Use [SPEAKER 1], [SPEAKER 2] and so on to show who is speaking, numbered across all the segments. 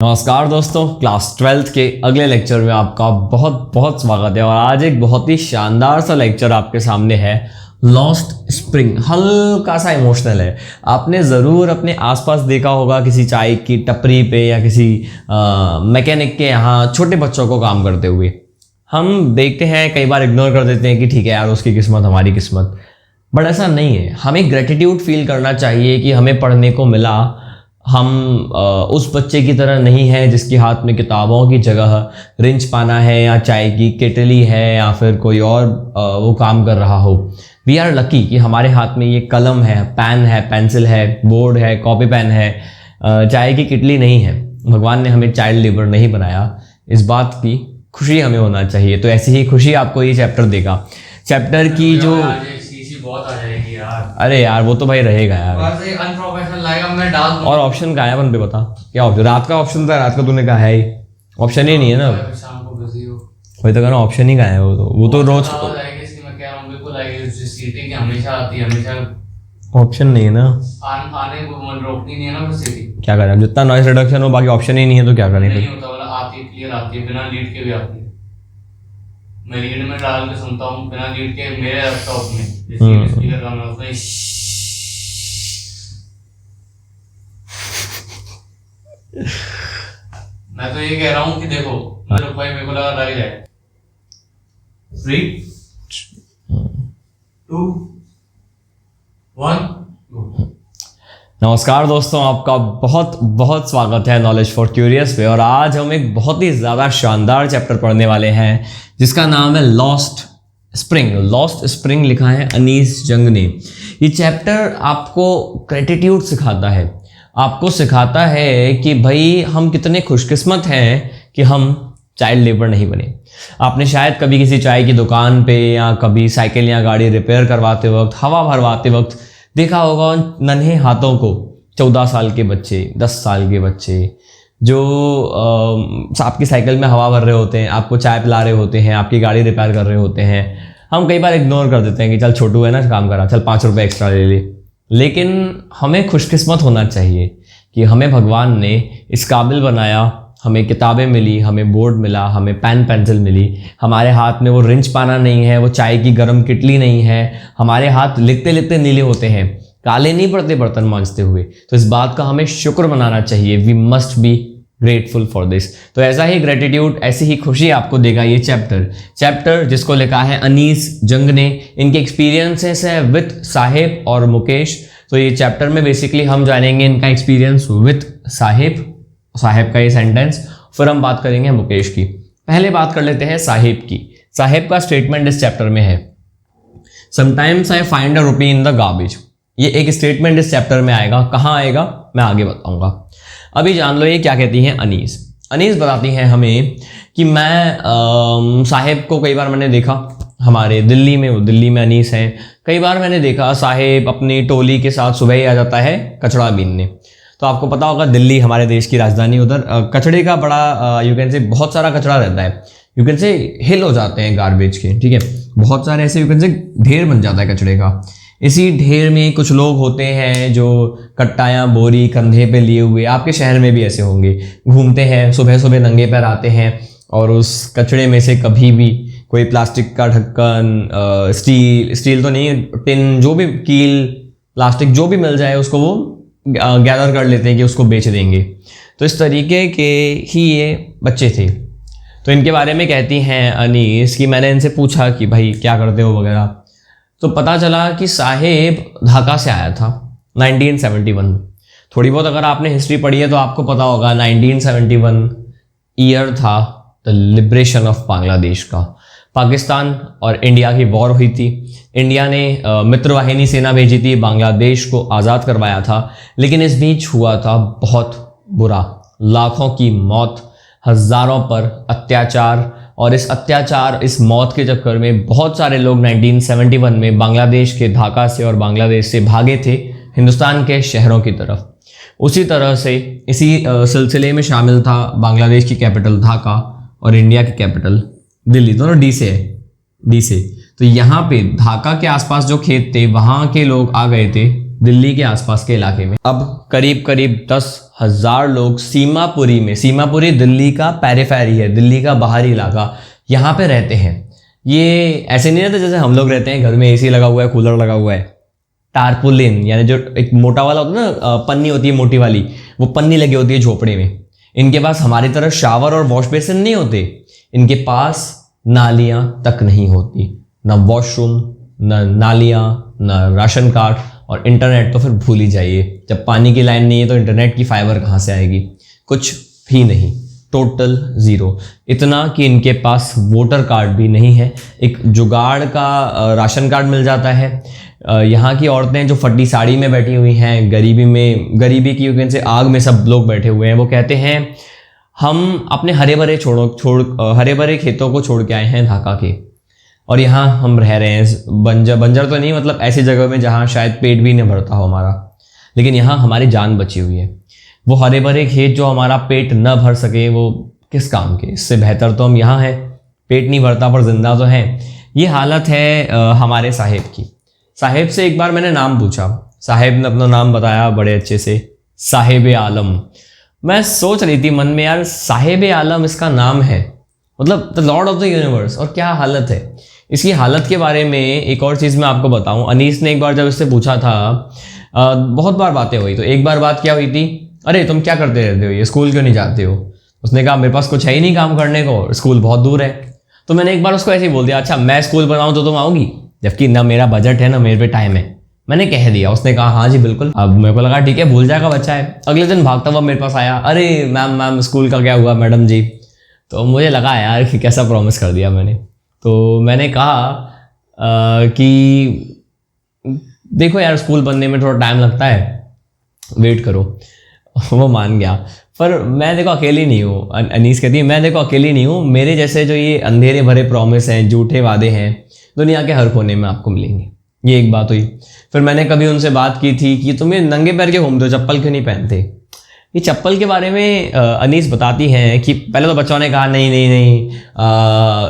[SPEAKER 1] नमस्कार दोस्तों, class 12th के अगले लेक्चर में आपका बहुत बहुत स्वागत है। और आज एक बहुत ही शानदार सा लेक्चर आपके सामने है। लॉस्ट स्प्रिंग हल्का सा इमोशनल है। आपने ज़रूर अपने आसपास देखा होगा किसी चाय की टपरी पे या किसी मैकेनिक के यहाँ छोटे बच्चों को काम करते हुए। हम देखते हैं, कई बार इग्नोर कर देते हैं कि ठीक है यार, उसकी किस्मत हमारी किस्मत। बट ऐसा नहीं है। हमें ग्रेटिट्यूड फील करना चाहिए कि हमें पढ़ने को मिला। हम उस बच्चे की तरह नहीं है जिसके हाथ में किताबों की जगह रिंच पाना है या चाय की केटली है या फिर कोई और वो काम कर रहा हो। वी आर लकी कि हमारे हाथ में ये कलम है, पेन है, पेंसिल है, बोर्ड है, कॉपी पेन है, चाय की केटली नहीं है। भगवान ने हमें चाइल्ड लेबर नहीं बनाया। इस बात की खुशी हमें होना चाहिए। तो ऐसी ही खुशी आपको ये चैप्टर देगा। चैप्टर की जो
[SPEAKER 2] बहुत आ जाएगी यार।
[SPEAKER 1] अरे यार, वो तो भाई रहेगा यार।
[SPEAKER 2] बस एक अनप्रोफेशनल लाएगा, मैं डाल दूंगा।
[SPEAKER 1] और ऑप्शन कहाँ है अपन पे बता, क्या ऑप्शन? रात का ऑप्शन था, रात का तूने कहा है ही ऑप्शन ही नहीं है ना।
[SPEAKER 2] शाम को बिजी हो,
[SPEAKER 1] वही तो कहना, ऑप्शन ही कहाँ है? वो तो रोज
[SPEAKER 2] आवाज आएगी इसकी, मैं कह रहा हूँ बिल्कुल आएगी। सीटी की हमेशा आती है, हमेशा
[SPEAKER 1] ऑप्शन नहीं है ना।
[SPEAKER 2] आने को मन रोकनी नहीं है ना वो सीटी।
[SPEAKER 1] क्या करें, जितना नॉइस रिडक्शन हो, बाकी ऑप्शन ही नहीं है तो क्या करें
[SPEAKER 2] नहीं
[SPEAKER 1] फिर?
[SPEAKER 2] होता, मतलब आती है, क्लियर आती है, बिना लीड के भी आती है। मैं लीड में डाल के सुनता हूँ, बिना लीड के मेरे लैपटॉप में जैसे स्पीकर का मैं उसमें मैं तो ये कह रहा हूँ कि देखो मेरे भाई, मेरे को लगा लग जाए। 3 2 1
[SPEAKER 1] नमस्कार दोस्तों, आपका बहुत बहुत स्वागत है नॉलेज फॉर क्यूरियस पे। और आज हम एक बहुत ही ज़्यादा शानदार चैप्टर पढ़ने वाले हैं जिसका नाम है लॉस्ट स्प्रिंग। लॉस्ट स्प्रिंग लिखा है अनीस जंग ने। ये चैप्टर आपको ग्रेटिट्यूड सिखाता है। आपको सिखाता है कि भाई हम कितने खुशकिस्मत हैं कि हम चाइल्ड लेबर नहीं बने। आपने शायद कभी किसी चाय की दुकान पे या कभी साइकिल या गाड़ी रिपेयर करवाते वक्त, हवा भरवाते वक्त देखा होगा नन्हे हाथों को 14 साल के बच्चे, 10 साल के बच्चे जो आपकी साइकिल में हवा भर रहे होते हैं, आपको चाय पिला रहे होते हैं, आपकी गाड़ी रिपेयर कर रहे होते हैं। हम कई बार इग्नोर कर देते हैं कि चल छोटू है ना, काम करा, चल 5 रुपये एक्स्ट्रा ले ले। लेकिन हमें खुशकिस्मत होना चाहिए कि हमें भगवान ने इस काबिल बनाया। हमें किताबें मिली, हमें बोर्ड मिला, हमें पेन पेंसिल मिली। हमारे हाथ में वो रिंच पाना नहीं है, वो चाय की गर्म किटली नहीं है। हमारे हाथ लिखते लिखते नीले होते हैं, काले नहीं पड़ते बर्तन मांजते हुए। तो इस बात का हमें शुक्र मनाना चाहिए। We must be grateful for this. तो ऐसा ही ग्रेटिट्यूड, ऐसी ही खुशी आपको देगा ये चैप्टर जिसको लिखा है अनीस जंग ने। इनके एक्सपीरियंसेस है विथ साहिब और मुकेश। तो ये चैप्टर में बेसिकली हम जानेंगे इनका एक्सपीरियंस विथ साहिब का ये सेंटेंस, फिर हम बात करेंगे मुकेश की। पहले बात कर लेते हैं साहिब की। साहिब का स्टेटमेंट इस चैप्टर में है, sometimes I find a rupee in the garbage. ये एक स्टेटमेंट इस चैप्टर में आएगा। कहाँ आएगा मैं आगे बताऊंगा। अभी जान लो ये क्या कहती हैं अनीस। अनीस बताती हैं हमें कि मैं साहिब को कई बार मैंने देखा, हमारे दिल्ली में अनीस हैं। कई बार मैंने देखा साहिब अपनी टोली के साथ सुबह ही आ जाता है कचड़ा बीनने। तो आपको पता होगा दिल्ली हमारे देश की राजधानी, उधर कचड़े का बड़ा यू कैन से बहुत सारा कचरा रहता है। यू कैन से हिल हो जाते हैं गार्बेज के, ठीक है। बहुत सारे ऐसे यू कैन से ढेर बन जाता है कचड़े का। इसी ढेर में कुछ लोग होते हैं जो कट्टा या बोरी कंधे पे लिए हुए, आपके शहर में भी ऐसे होंगे, घूमते हैं, सुबह सुबह नंगे पैर आते हैं और उस कचड़े में से कभी भी कोई प्लास्टिक का ढक्कन, स्टील तो नहीं, टिन, जो भी कील, प्लास्टिक जो भी मिल जाए उसको वो गैदर कर लेते हैं कि उसको बेच देंगे। तो इस तरीके के ही ये बच्चे थे। तो इनके बारे में कहती हैं अनीस कि मैंने इनसे पूछा कि भाई क्या करते हो वगैरह। तो पता चला कि साहिब ढाका से आया था 1971। थोड़ी बहुत अगर आपने हिस्ट्री पढ़ी है तो आपको पता होगा 1971 ईयर था द लिबरेशन ऑफ बांग्लादेश का। पाकिस्तान और इंडिया की वॉर हुई थी। इंडिया ने मित्रवाहिनी सेना भेजी थी, बांग्लादेश को आज़ाद करवाया था। लेकिन इस बीच हुआ था बहुत बुरा, लाखों की मौत, हज़ारों पर अत्याचार। और इस मौत के चक्कर में बहुत सारे लोग 1971 में बांग्लादेश के ढाका से और बांग्लादेश से भागे थे हिंदुस्तान के शहरों की तरफ। उसी तरह से इसी सिलसिले में शामिल था बांग्लादेश की कैपिटल ढाका और इंडिया की कैपिटल दिल्ली, दोनों डी से। तो यहाँ पे ढाका के आसपास जो खेत थे वहाँ के लोग आ गए थे दिल्ली के आसपास के इलाके में। अब करीब करीब 10,000 लोग सीमापुरी में, सीमापुरी दिल्ली का पेरिफेरी है, दिल्ली का बाहरी इलाका, यहाँ पे रहते हैं। ये ऐसे नहीं रहते जैसे हम लोग रहते हैं, घर में एसी लगा हुआ है, कूलर लगा हुआ है। टारपुलिन यानी जो एक मोटा वाला होता है ना, पन्नी होती है मोटी वाली, वो पन्नी लगी होती है झोपड़े में। इनके पास हमारी तरह शावर और वॉश बेसिन नहीं होते, इनके पास नालियाँ तक नहीं होती, ना वॉशरूम, ना नालियाँ, ना राशन कार्ड, और इंटरनेट तो फिर भूल ही जाइए। जब पानी की लाइन नहीं है तो इंटरनेट की फाइबर कहाँ से आएगी? कुछ भी नहीं, टोटल ज़ीरो। इतना कि इनके पास वोटर कार्ड भी नहीं है। एक जुगाड़ का राशन कार्ड मिल जाता है। यहाँ की औरतें जो फटी साड़ी में बैठी हुई हैं, गरीबी की वजह से आग में सब लोग बैठे हुए हैं, वो कहते हैं हम अपने हरे भरे खेतों को छोड़ के आए हैं ढाका के, और यहाँ हम रह रहे हैं बंजर तो नहीं, मतलब ऐसी जगह में जहाँ शायद पेट भी नहीं भरता हो हमारा, लेकिन यहाँ हमारी जान बची हुई है। वो हरे भरे खेत जो हमारा पेट न भर सके, वो किस काम के? इससे बेहतर तो हम यहाँ हैं, पेट नहीं भरता पर जिंदा तो हैं। ये हालत है हमारे साहेब की। साहेब से एक बार मैंने नाम पूछा, साहेब ने अपना नाम बताया बड़े अच्छे से, साहेब आलम। मैं सोच रही थी मन में, यार साहेब आलम इसका नाम है, मतलब the Lord of the universe, और क्या हालत है इसकी। हालत के बारे में एक और चीज़ मैं आपको बताऊं। अनीस ने एक बार जब इससे पूछा था, बहुत बार बातें हुई, तो एक बार बात क्या हुई थी, अरे तुम क्या करते रहते हो, ये स्कूल क्यों नहीं जाते हो? उसने कहा मेरे पास कुछ है ही नहीं काम करने को, स्कूल बहुत दूर है। तो मैंने एक बार उसको ऐसे ही बोल दिया, अच्छा मैं स्कूल बनाऊँ तो तुम आओगी? जबकि ना मेरा बजट है ना मेरे पे टाइम है। मैंने कह दिया, उसने कहा हाँ जी बिल्कुल। अब मेरे को लगा ठीक है, भूल जाएगा बच्चा है। अगले दिन भागता हुआ मेरे पास आया, अरे मैम स्कूल का क्या हुआ मैडम जी? तो मुझे लगा यार कि कैसा प्रॉमिस कर दिया मैंने। तो मैंने कहा कि देखो यार स्कूल बनने में थोड़ा टाइम लगता है, वेट करो। वो मान गया। पर मैं देखो अकेली नहीं हूँ, अनीस कहती है मैं देखो अकेली नहीं हूँ, मेरे जैसे जो ये अंधेरे भरे प्रॉमिस हैं, झूठे वादे हैं, दुनिया के हर कोने में आपको मिलेंगे। ये एक बात हुई। फिर मैंने कभी उनसे बात की थी कि तुम ये नंगे पैर के घूमते हो, चप्पल क्यों नहीं पहनते? ये चप्पल के बारे में अनीस बताती हैं कि पहले तो बच्चों ने कहा नहीं।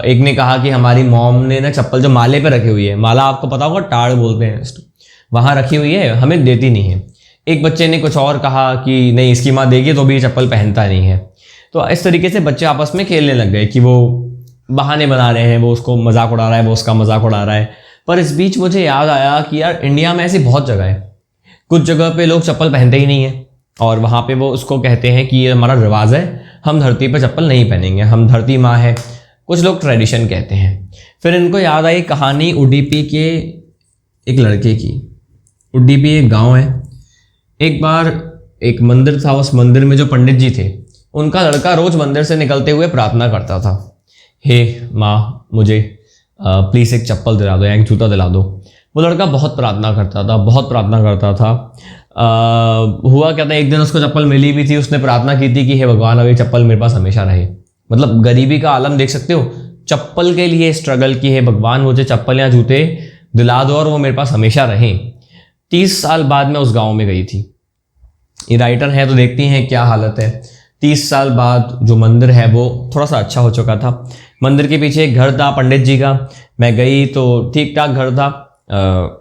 [SPEAKER 1] एक ने कहा कि हमारी मॉम ने ना चप्पल जो माले पे रखी हुई है, माला आपको पता होगा टाड़ बोलते हैं, वहाँ रखी हुई है, हमें देती नहीं है। एक बच्चे ने कुछ और कहा कि नहीं इसकी माँ देगी तो भी ये चप्पल पहनता नहीं है। तो इस तरीके से बच्चे आपस में खेलने लग गए कि वो बहाने बना रहे हैं, वो उसको मजाक उड़ा रहा है, वो उसका मजाक उड़ा रहा है। पर इस बीच मुझे याद आया कि यार इंडिया में ऐसी बहुत जगह है, कुछ जगह पे लोग चप्पल पहनते ही नहीं है, और वहाँ पे वो उसको कहते हैं कि ये हमारा रिवाज है, हम धरती पर चप्पल नहीं पहनेंगे, हम धरती माँ है, कुछ लोग ट्रेडिशन कहते हैं। फिर इनको याद आई कहानी उडुपी के एक लड़के की। उडुपी एक गाँव है। एक बार एक मंदिर था, उस मंदिर में जो पंडित जी थे, उनका लड़का रोज मंदिर से निकलते हुए प्रार्थना करता था, हे माँ मुझे प्लीज़ एक चप्पल दिला दो या एक जूता दिला दो। वो लड़का बहुत प्रार्थना करता था। हुआ क्या था, एक दिन उसको चप्पल मिली भी थी, उसने प्रार्थना की थी कि हे भगवान अब ये चप्पल मेरे पास हमेशा रहे। मतलब गरीबी का आलम देख सकते हो, चप्पल के लिए स्ट्रगल की, हे भगवान मुझे चप्पल या जूते दिला दो और वो मेरे पास हमेशा रहें। 30 साल बाद मैं उस गाँव में गई थी। ये राइटर है तो देखती हैं क्या हालत है। 30 साल बाद जो मंदिर है वो थोड़ा सा अच्छा हो चुका था। मंदिर के पीछे एक घर था पंडित जी का, मैं गई तो ठीक ठाक घर था,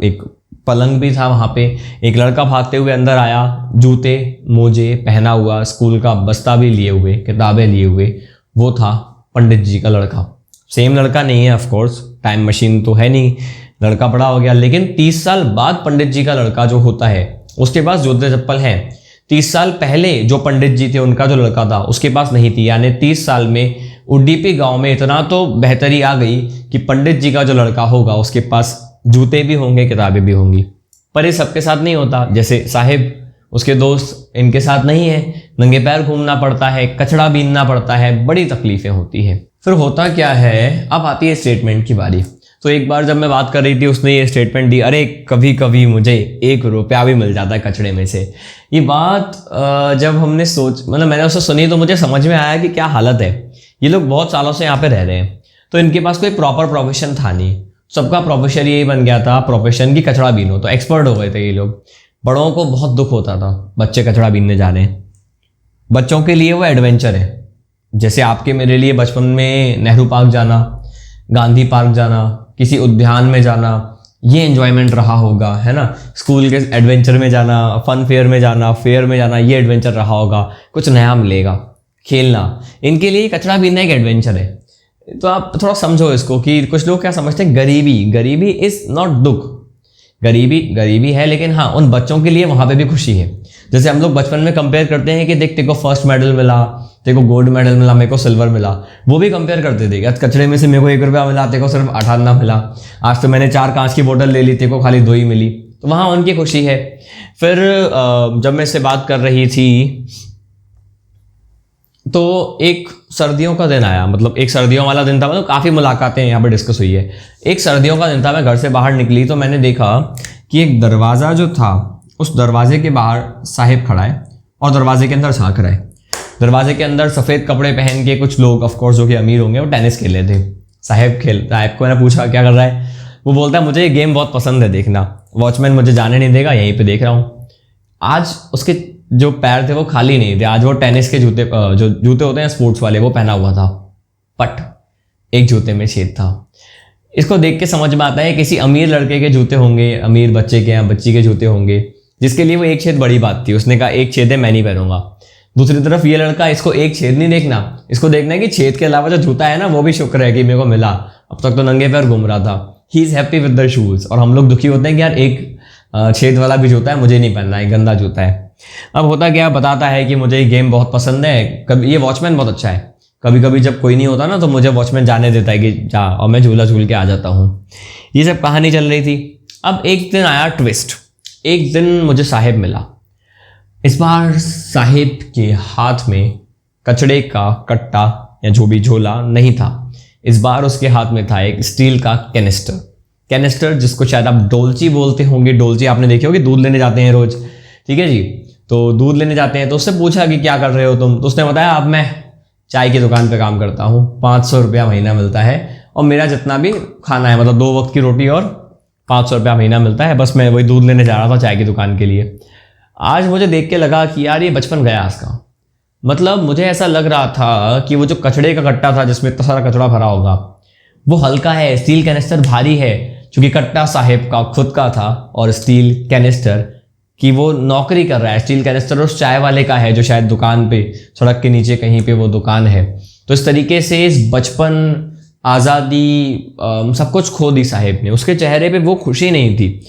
[SPEAKER 1] एक पलंग भी था वहाँ पे। एक लड़का भागते हुए अंदर आया, जूते मोजे पहना हुआ, स्कूल का बस्ता भी लिए हुए, किताबें लिए हुए। वो था पंडित जी का लड़का। सेम लड़का नहीं है ऑफ कोर्स, टाइम मशीन तो है नहीं, लड़का बड़ा हो गया, लेकिन 30 साल बाद पंडित जी का लड़का जो होता है उसके पास जूते चप्पल हैं। 30 साल पहले जो पंडित जी थे उनका जो लड़का था उसके पास नहीं थी। यानी 30 साल में उडुपी गांव में इतना तो बेहतरी आ गई कि पंडित जी का जो लड़का होगा उसके पास जूते भी होंगे, किताबें भी होंगी। पर ये सबके साथ नहीं होता। जैसे साहिब, उसके दोस्त इनके साथ नहीं है, नंगे पैर घूमना पड़ता है, कचड़ा बीनना पड़ता है, बड़ी तकलीफें होती हैं। फिर होता क्या है, अब आती है स्टेटमेंट की बारी। तो एक बार जब मैं बात कर रही थी उसने ये स्टेटमेंट दी, अरे कभी कभी मुझे 1 रुपया भी मिल जाता है कचड़े में से। ये बात जब हमने मैंने उससे सुनी तो मुझे समझ में आया कि क्या हालत है। ये लोग बहुत सालों से यहाँ पे रह रहे हैं, तो इनके पास कोई प्रॉपर प्रोफेशन था नहीं, सबका प्रोफेशन यही बन गया था, प्रोफेशन की कचड़ा बीनो। तो एक्सपर्ट हो गए थे ये लोग। बड़ों को बहुत दुख होता था, बच्चे कचड़ा बीनने जा रहे हैं। बच्चों के लिए वो एडवेंचर है, जैसे आपके मेरे लिए बचपन में नेहरू पार्क जाना, गांधी पार्क जाना, किसी उद्यान में जाना, ये एन्जॉयमेंट रहा होगा, है ना। स्कूल के एडवेंचर में जाना, फन फेयर में जाना, ये एडवेंचर रहा होगा, कुछ नया मिलेगा, खेलना, इनके लिए कचरा बीनना एक एडवेंचर है। तो आप थोड़ा समझो इसको कि कुछ लोग क्या समझते हैं, गरीबी इज़ नॉट दुख। गरीबी है, लेकिन हाँ उन बच्चों के लिए वहाँ पे भी खुशी है। जैसे हम लोग बचपन में कंपेयर करते हैं कि देख तेरे को फर्स्ट मेडल मिला, तेरे को गोल्ड मेडल मिला, मेरे को सिल्वर मिला, वो भी कंपेयर करते थे। आज कचरे में से मेरे को 1 रुपया मिला, तेरे को सिर्फ 8 आना मिला। आज तो मैंने 4 कांच की बोतल ले ली, तेरे को खाली 2 ही मिली। तो वहाँ उनकी खुशी है। फिर जब मैं इससे बात कर रही थी तो एक सर्दियों का दिन आया, मतलब एक सर्दियों वाला दिन था, मतलब काफ़ी मुलाकातें यहाँ पे डिस्कस हुई है। एक सर्दियों का दिन था, मैं घर से बाहर निकली तो मैंने देखा कि एक दरवाज़ा जो था, उस दरवाजे के बाहर साहिब खड़ा है और दरवाजे के अंदर झांक रहा है। दरवाजे के अंदर सफ़ेद कपड़े पहन के कुछ लोग, ऑफकोर्स जो कि अमीर होंगे, वो टेनिस खेल रहे थे। साहिब को मैंने पूछा क्या कर रहा है, वो बोलता है मुझे ये गेम बहुत पसंद है देखना, वॉचमैन मुझे जाने नहीं देगा, यहीं पे देख रहा हूँ। आज उसके जो पैर थे वो खाली नहीं थे, आज वो टेनिस के जूते, जो जूते होते हैं स्पोर्ट्स वाले, वो पहना हुआ था, बट एक जूते में छेद था। इसको देख के समझ में आता है किसी अमीर लड़के के जूते होंगे, अमीर बच्चे के या बच्ची के जूते होंगे, जिसके लिए वो एक छेद बड़ी बात थी। उसने कहा एक छेद है, मैं नहीं पहनूंगा। दूसरी तरफ ये लड़का, इसको एक छेद नहीं देखना, इसको देखना है कि छेद के अलावा जो जूता है ना, वो भी शुक्र है कि मेरे को मिला। अब तक तो नंगे पैर घूम रहा था। He is happy with the shoes. और हम लोग दुखी होते हैं कि यार एक छेद वाला भी जूता है, मुझे नहीं पहनना है, गंदा जूता है। अब होता क्या, बताता है कि मुझे ये गेम बहुत पसंद है, कभी ये वॉचमैन बहुत अच्छा है, कभी कभी जब कोई नहीं होता ना तो मुझे वॉचमैन जाने देता है कि जा, और मैं झूला झूल के आ जाता हूँ। ये सब कहानी चल रही थी। अब एक दिन आया ट्विस्ट। एक दिन मुझे साहिब मिला। इस बार साहिब के हाथ में कचड़े का कट्टा या जो भी झोला नहीं था। इस बार उसके हाथ में था एक स्टील का कैनिस्टर, जिसको शायद आप डोलची बोलते होंगे। डोलची आपने देखे होगी, दूध लेने जाते हैं रोज, ठीक है जी। तो दूध लेने जाते हैं तो उससे पूछा कि क्या कर रहे हो तुम, तो उसने बताया अब मैं चाय की दुकान पे काम करता हूँ, 500 रुपया महीना मिलता है, और मेरा जितना भी खाना है, मतलब 2 वक्त की रोटी और 500 रुपया महीना मिलता है, बस मैं वही दूध लेने जा रहा था चाय की दुकान के लिए। आज मुझे देख के लगा कि यार ये बचपन गया इसका। मतलब मुझे ऐसा लग रहा था कि वो जो कचड़े का कट्टा था जिसमें इतना सारा कचड़ा भरा होगा, वो हल्का है, स्टील कैनिस्टर भारी है, क्योंकि कट्टा साहिब का खुद का था और स्टील कैनिस्टर कि वो नौकरी कर रहा है। स्टील कैनिस्टर उस चाय वाले का है जो शायद दुकान पे, सड़क के नीचे कहीं पे वो दुकान है। तो इस तरीके से इस बचपन, आज़ादी, सब कुछ खो दी साहिब ने। उसके चेहरे पे वो खुशी नहीं थी।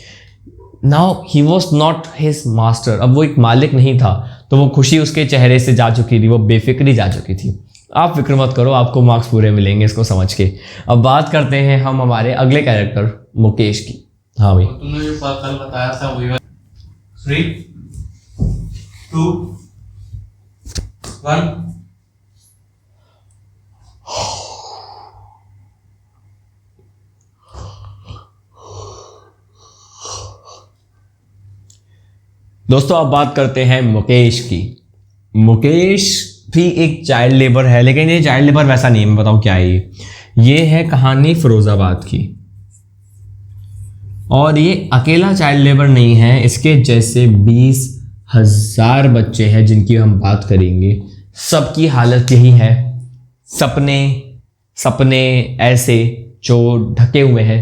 [SPEAKER 1] Now he was not his master. अब वो एक मालिक नहीं था, तो वो खुशी उसके चेहरे से जा चुकी थी, वो बेफिक्री जा चुकी थी। आप फिक्र मत करो, आपको मार्क्स पूरे मिलेंगे इसको समझ के। अब बात करते हैं हम हमारे अगले कैरेक्टर मुकेश की। हाँ भाई,
[SPEAKER 2] तुमने जो कल बताया था वही 3, 2, 1।
[SPEAKER 1] दोस्तों अब बात करते हैं मुकेश की। मुकेश भी एक चाइल्ड लेबर है, लेकिन ये चाइल्ड लेबर वैसा नहीं है। मैं बताऊँ क्या है ये है कहानी फिरोजाबाद की। और ये अकेला चाइल्ड लेबर नहीं है, इसके जैसे 20,000 बच्चे हैं जिनकी हम बात करेंगे। सबकी हालत यही है, सपने ऐसे जो ढके हुए हैं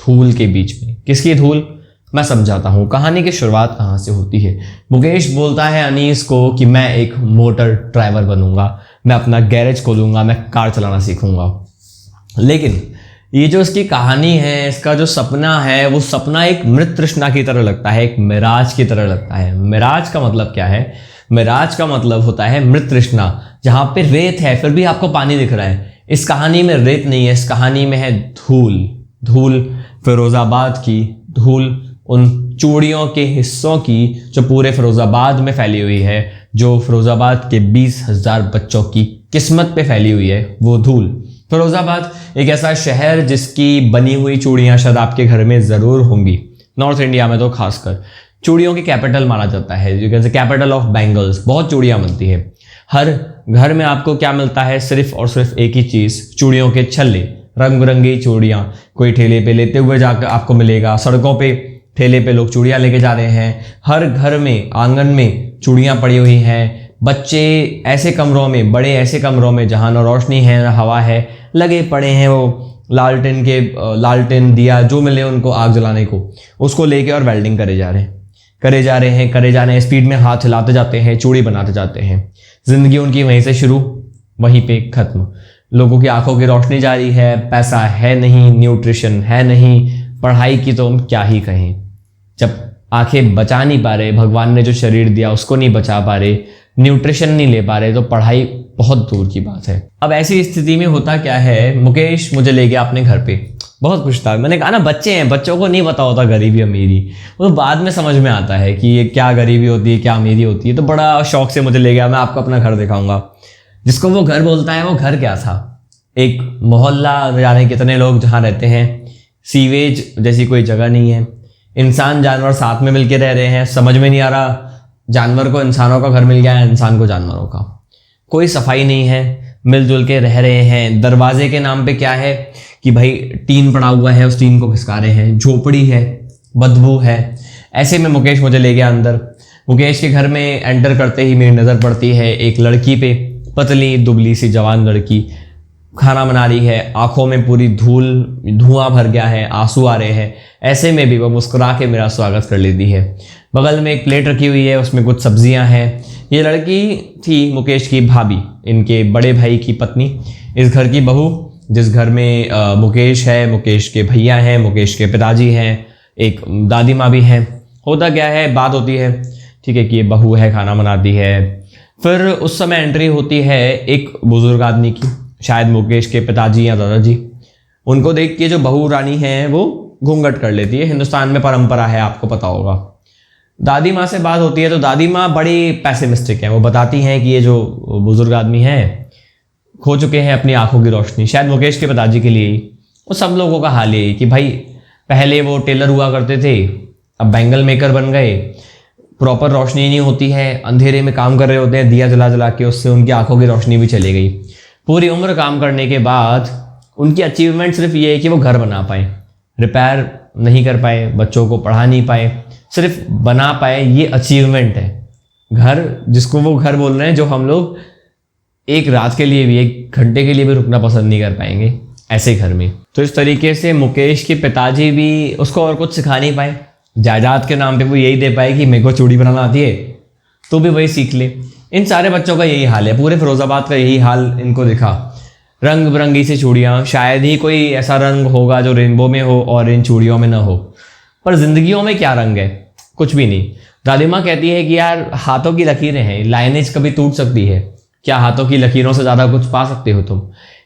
[SPEAKER 1] धूल के बीच में। किसकी धूल, मैं समझाता हूँ। कहानी की शुरुआत कहाँ से होती है। मुकेश बोलता है अनीस को कि मैं एक मोटर ड्राइवर बनूंगा, मैं अपना गैरेज खोलूंगा, मैं कार चलाना सीखूंगा। लेकिन ये जो इसकी कहानी है, इसका जो सपना है, वो सपना एक मृत तृष्णा की तरह लगता है, एक मिराज की तरह लगता है। मिराज का मतलब क्या है, मिराज का मतलब होता है मृत तृष्णा, जहाँ पे रेत है फिर भी आपको पानी दिख रहा है। इस कहानी में रेत नहीं है, इस कहानी में है धूल, फिरोजाबाद की धूल, उन चूड़ियों के हिस्सों की जो पूरे फिरोजाबाद में फैली हुई है, जो फिरोजाबाद के 20,000 बच्चों की किस्मत पे फैली हुई है, वो धूल। फिरोजाबाद एक ऐसा शहर जिसकी बनी हुई चूड़ियाँ शायद आपके घर में ज़रूर होंगी। नॉर्थ इंडिया में तो खासकर चूड़ियों की कैपिटल माना जाता है, you can say capital of bangles. बहुत चूड़ियाँ बनती है। हर घर में आपको क्या मिलता है, सिर्फ और सिर्फ एक ही चीज़, चूड़ियों के छल्ले, रंग बिरंगी चूड़ियाँ। कोई ठेले पे लेते हुए जाकर आपको मिलेगा, सड़कों पे ठेले पे लोग चूड़ियाँ लेके जा रहे हैं। हर घर में आंगन में चूड़ियाँ पड़ी हुई हैं। बच्चे ऐसे कमरों में, बड़े ऐसे कमरों में जहाँ न रोशनी है न हवा है, लगे पड़े हैं वो लालटेन दिया जो मिले उनको आग जलाने को, उसको लेके और वेल्डिंग करे जा रहे हैं, स्पीड में हाथ हिलाते जाते हैं, चूड़ी बनाते जाते हैं। जिंदगी उनकी वहीं से शुरू, वहीं पे खत्म। लोगों की आंखों की रोशनी जारी है, पैसा है नहीं, न्यूट्रिशन है नहीं, पढ़ाई की तो हम क्या ही कहें। जब आंखें बचा नहीं पा रहे, भगवान ने जो शरीर दिया उसको नहीं बचा पा रहे, न्यूट्रिशन नहीं ले पा रहे, तो पढ़ाई बहुत दूर की बात है। अब ऐसी स्थिति में होता क्या है, मुकेश मुझे ले गया अपने घर पे, बहुत खुश था। मैंने कहा ना, बच्चे हैं, बच्चों को नहीं पता होता गरीबी अमीरी, वो तो बाद में समझ में आता है कि ये क्या गरीबी होती है, क्या अमीरी होती है। तो बड़ा शौक से मुझे ले गया, मैं आपको अपना घर दिखाऊंगा। जिसको वो घर बोलता है, वो घर क्या था, एक मोहल्ला, जाने कितने लोग जहाँ रहते हैं, सीवेज जैसी कोई जगह नहीं है, इंसान जानवर साथ में मिलके रह रहे हैं, समझ में नहीं आ रहा, जानवर को इंसानों का घर मिल गया है, इंसान को जानवरों का। कोई सफाई नहीं है, मिलजुल के रह रहे हैं। दरवाजे के नाम पे क्या है कि भाई टीन पड़ा हुआ है, उस टीन को खिसका रहे हैं, झोपड़ी है, बदबू है। ऐसे में मुकेश मुझे ले गया अंदर। मुकेश के घर में एंटर करते ही मेरी नज़र पड़ती है एक लड़की पे, पतली दुबली सी जवान लड़की, खाना बना रही है, आंखों में पूरी धुआं भर गया है, आंसू आ रहे हैं। ऐसे में भी वो मुस्कुरा के मेरा स्वागत कर लेती है। बगल में एक प्लेट रखी हुई है, उसमें कुछ सब्जियां हैं। ये लड़की थी मुकेश की भाभी, इनके बड़े भाई की पत्नी, इस घर की बहू। जिस घर में मुकेश है, मुकेश के भैया हैं, मुकेश के पिताजी हैं, एक दादी माँ भी हैं। होता क्या है, बात होती है ठीक है कि ये बहू है, खाना बनाती है। फिर उस समय एंट्री होती है एक बुजुर्ग आदमी की, शायद मुकेश के पिताजी या दादाजी। उनको देख के जो बहू रानी है वो घूंघट कर लेती है। हिंदुस्तान में परंपरा है, आपको पता होगा। दादी माँ से बात होती है तो दादी माँ बड़ी पैसिमिस्टिक है। वो बताती हैं कि ये जो बुजुर्ग आदमी हैं खो चुके हैं अपनी आंखों की रोशनी, शायद मुकेश के पिताजी के लिए ही। वो सब लोगों का हाल यही कि भाई पहले वो टेलर हुआ करते थे, अब बैंगल मेकर बन गए, प्रॉपर रोशनी नहीं होती है, अंधेरे में काम कर रहे होते हैं दिया जला जला के, उससे उनकी आंखों की रोशनी भी चली गई। पूरी उम्र काम करने के बाद उनकी अचीवमेंट सिर्फ ये है कि वो घर बना पाए, रिपेयर नहीं कर पाए, बच्चों को पढ़ा नहीं पाए, सिर्फ बना पाए, ये अचीवमेंट है। घर जिसको वो घर बोल रहे हैं, जो हम लोग एक रात के लिए भी, एक घंटे के लिए भी रुकना पसंद नहीं कर पाएंगे ऐसे घर में। तो इस तरीके से मुकेश के पिताजी भी उसको और कुछ सिखा नहीं पाए। जायदाद के नाम पे वो यही दे पाए कि मेरे को चूड़ी बनाना आती है तो भी वही सीख ले। इन सारे बच्चों का यही हाल है, पूरे फिरोजाबाद का यही हाल इनको दिखा। रंग बिरंगी सी चूड़ियाँ, शायद ही कोई ऐसा रंग होगा जो रेनबो में हो और इन चूड़ियों में ना हो। पर जिंदगियों में क्या रंग है, कुछ भी नहीं। दादी माँ कहती है कि यार हाथों की लकीरें हैं, लाइनेज कभी टूट सकती है, क्या हाथों की लकीरों से ज़्यादा कुछ पा सकते हो तुम?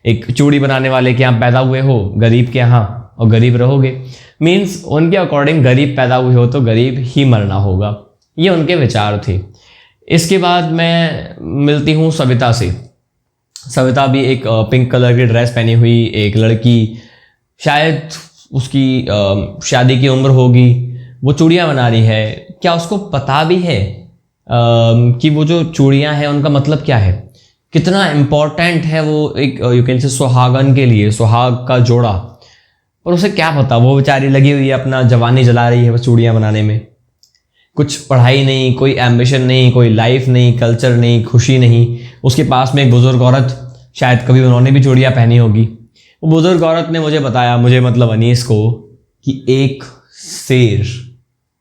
[SPEAKER 1] एक चूड़ी बनाने वाले के यहाँ पैदा हुए हो, गरीब के यहाँ, और गरीब रहोगे। मीन्स उनके अकॉर्डिंग गरीब पैदा हुए हो तो गरीब ही मरना होगा, ये उनके विचार थे। इसके बाद मैं मिलती हूँ सविता से। सविता भी एक पिंक कलर की ड्रेस पहनी हुई एक लड़की, शायद उसकी शादी की उम्र होगी, वो चूड़ियाँ बना रही है। क्या उसको पता भी है कि वो जो चूड़ियाँ हैं उनका मतलब क्या है, कितना इम्पोर्टेंट है वो एक यू कैन से सुहागन के लिए, सुहाग का जोड़ा। और उसे क्या पता, वो बेचारी लगी हुई है अपना जवानी जला रही है बस चूड़ियाँ बनाने में। कुछ पढ़ाई नहीं, कोई एम्बिशन नहीं, कोई लाइफ नहीं, कल्चर नहीं, खुशी नहीं। उसके पास में एक बुजुर्ग औरत, शायद कभी उन्होंने भी चूड़ियाँ पहनी होगी। वो बुजुर्ग औरत ने मुझे बताया, मुझे मतलब अनीस को, कि एक शेर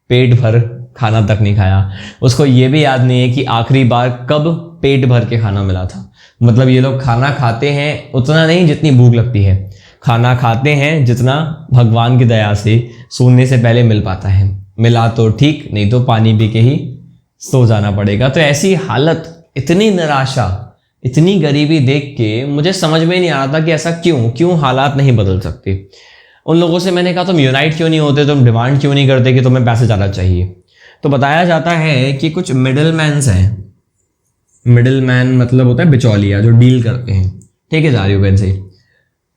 [SPEAKER 1] पेट भर खाना तक नहीं खाया। उसको ये भी याद नहीं है कि आखिरी बार कब पेट भर के खाना मिला था। मतलब ये लोग खाना खाते हैं उतना नहीं जितनी भूख लगती है, खाना खाते हैं जितना भगवान की दया से सोने से पहले मिल पाता है। मिला तो ठीक, नहीं तो पानी पी के ही सो जाना पड़ेगा। तो ऐसी हालत, इतनी निराशा, इतनी गरीबी देख के मुझे समझ में नहीं आ रहा था कि ऐसा क्यों हालात नहीं बदल सकते। उन लोगों से मैंने कहा तुम यूनाइट क्यों नहीं होते, तुम डिमांड क्यों नहीं करते कि तुम्हें पैसे ज़्यादा चाहिए। तो बताया जाता है कि कुछ मिडिल मैन्स हैं। मिडिल मैन मतलब होता है बिचौलिया, जो डील करते हैं, ठेकेदार यू कैन से।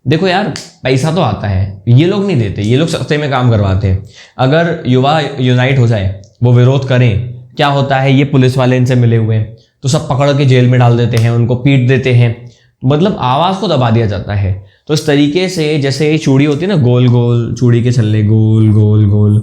[SPEAKER 1] देखो यार, पैसा तो आता है, ये लोग नहीं देते, ये लोग सस्ते में काम करवाते हैं। अगर युवा यूनाइट हो जाए, वो विरोध करें, क्या होता है, ये पुलिस वाले इनसे मिले हुए हैं तो सब पकड़ के जेल में डाल देते हैं, उनको पीट देते हैं, मतलब आवाज़ को दबा दिया जाता है। तो इस तरीके से जैसे ये चूड़ी होती है ना, गोल गोल चूड़ी के छल्ले, गोल गोल गोल,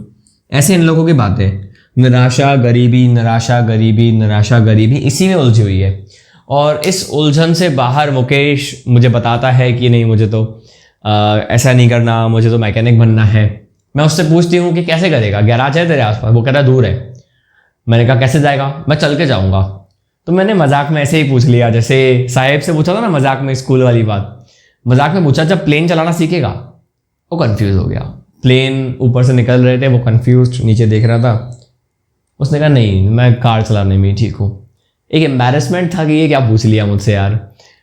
[SPEAKER 1] ऐसे इन लोगों की बातें। निराशा गरीबी, निराशा गरीबी, निराशा गरीबी, इसी में उलझी हुई है। और इस उलझन से बाहर मुकेश मुझे बताता है कि नहीं, मुझे तो ऐसा नहीं करना, मुझे तो मैकेनिक बनना है। मैं उससे पूछती हूँ कि कैसे करेगा, गैराज है तेरे आसपास? वो कहता है दूर है। मैंने कहा कैसे जाएगा? मैं चल के जाऊँगा। तो मैंने मजाक में ऐसे ही पूछ लिया, जैसे साहेब से पूछा था ना मजाक में, स्कूल वाली बात, मजाक में पूछा जब प्लेन चलाना सीखेगा? वो कंफ्यूज हो गया। प्लेन ऊपर से निकल रहे थे, वो कंफ्यूज नीचे देख रहा था। उसने कहा नहीं, मैं कार चलाने में ही ठीक हूँ। एक एम्बैरेसमेंट था कि ये क्या पूछ लिया मुझसे यार,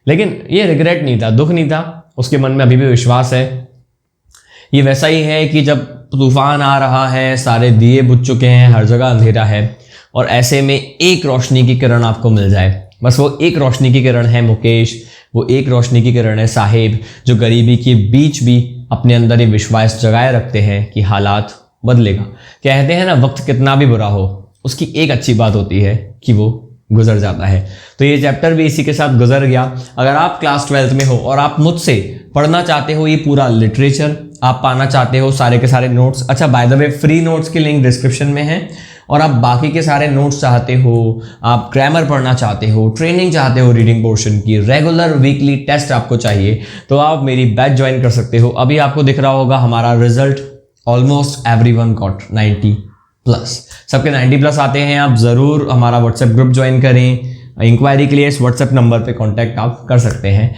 [SPEAKER 1] लेकिन ये रिग्रेट नहीं था, दुख नहीं था, उसके मन में अभी भी विश्वास है। ये वैसा ही है कि जब तूफान आ रहा है, सारे दिए बुझ चुके हैं, हर जगह अंधेरा है, और ऐसे में एक रोशनी की किरण आपको मिल जाए, बस वो एक रोशनी की किरण है मुकेश, वो एक रोशनी की किरण है साहिब, जो गरीबी के बीच भी अपने अंदर ये विश्वास जगाए रखते हैं कि हालात बदलेगा। कहते हैं ना, वक्त कितना भी बुरा हो, उसकी एक अच्छी बात होती है कि वो गुजर जाता है। तो ये चैप्टर भी इसी के साथ गुजर गया। अगर आप क्लास 12th में हो और आप मुझसे पढ़ना चाहते हो ये पूरा लिटरेचर, आप पाना चाहते हो सारे के सारे नोट्स, अच्छा by the way free notes की लिंक डिस्क्रिप्शन में है, और आप बाकी के सारे नोट्स चाहते हो, आप ग्रामर पढ़ना चाहते हो, ट्रेनिंग चाहते हो रीडिंग पोर्शन की, रेगुलर वीकली टेस्ट आपको चाहिए, तो आप मेरी बैच ज्वाइन कर सकते हो। अभी आपको दिख रहा होगा हमारा रिजल्ट, ऑलमोस्ट एवरीवन गॉट 90+, सबके 90+ आते हैं। आप ज़रूर हमारा व्हाट्सएप ग्रुप ज्वाइन करें। इंक्वायरी के लिए इस व्हाट्सएप नंबर पे कांटेक्ट आप कर सकते हैं।